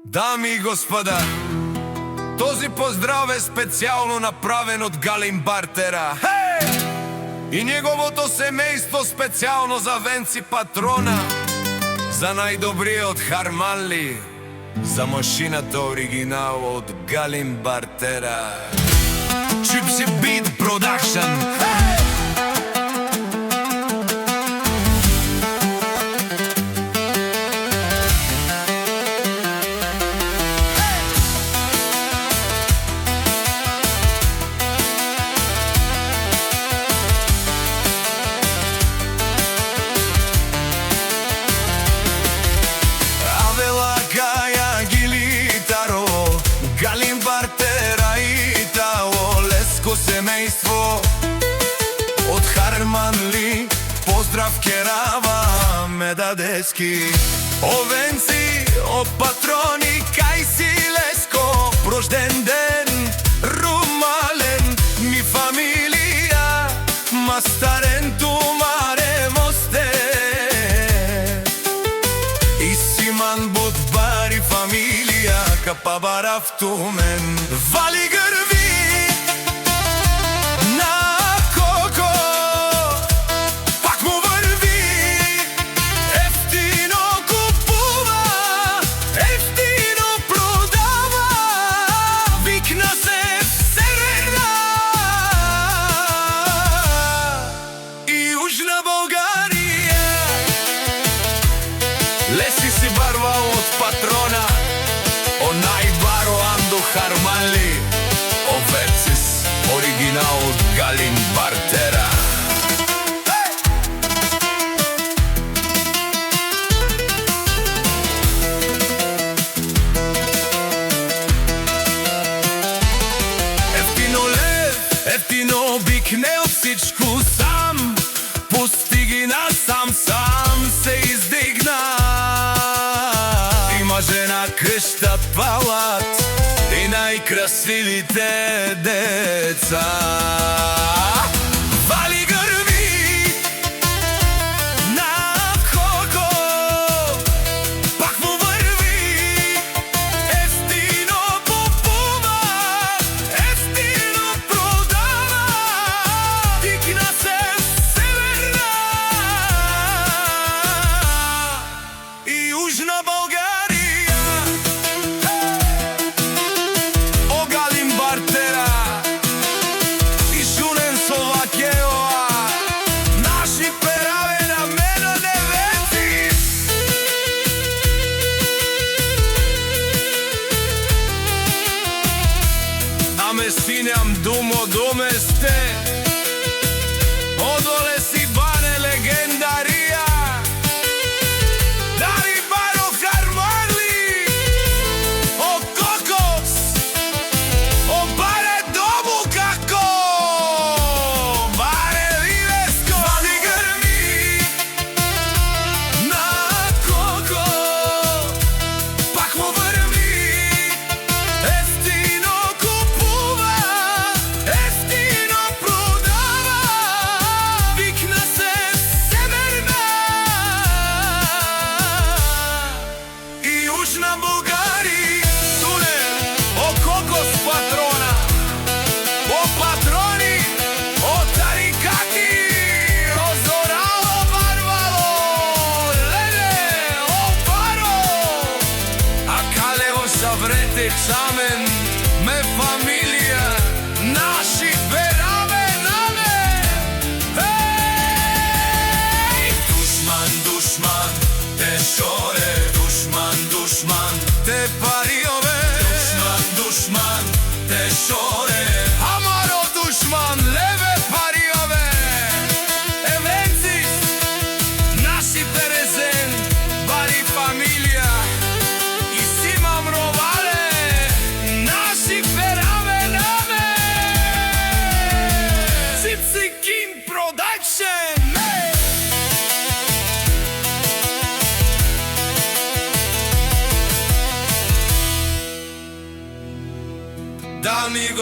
Дами и господа, този поздрав е специјално направен од Галин Бартера и неговото семејство специјално за Венци Патрона, за најдобриот Харманли, за машината оригинал од Галин Бартера. Gypsy Beat Production. Галин Бартера и тао леско семејство од Харманли, поздрав керава ме дадески. О Венци, о Патрони, кај си леско, рожден ден, румален, ми фамилија, мастарен тумаре мосте. И симан бут бари фамилија, капа барав тумен, вали грви на коко, пак му врви, ефтино купува, ефтино продава, викна се Северна и Јужна Българија. Леси си барва од Патрона, o најбаро Андо Харманли, о Венцис, оригинал од Галин Бартера. Ефтино лев, ефтино бик, не од всичко сам, постиги насам, сам се издигна. Има жена, къща, палат и најкрасивите деца. Вали грви на коко, пак му врви, ефтино купува, ефтино продава, викна се Северна и Јужна Българија. Аме синјам думо доместе, одоле си бане легендарија, дари баро Харманли, о кокос, о баре дому како, баре ливеско. Вали грми на коко, пак му врви, ефтино купува, ефтино продава, викна се Северна и Јужна Българија. Суне, о кокос Патрона, о Патрони, о тарикати, о зорало барвало, леле, о баро, а калево саврете чамен, ме фамилија, наши бераме наме. Ей! Душман, душман, те шоре, душман, душман, те париове, душман, душман, те шоре, амаро душман, леве париове. Е Венцис, наши перезен, бари фамилија, и симам ровале, наши бераме наме. Gypsy Beat Production. Дами и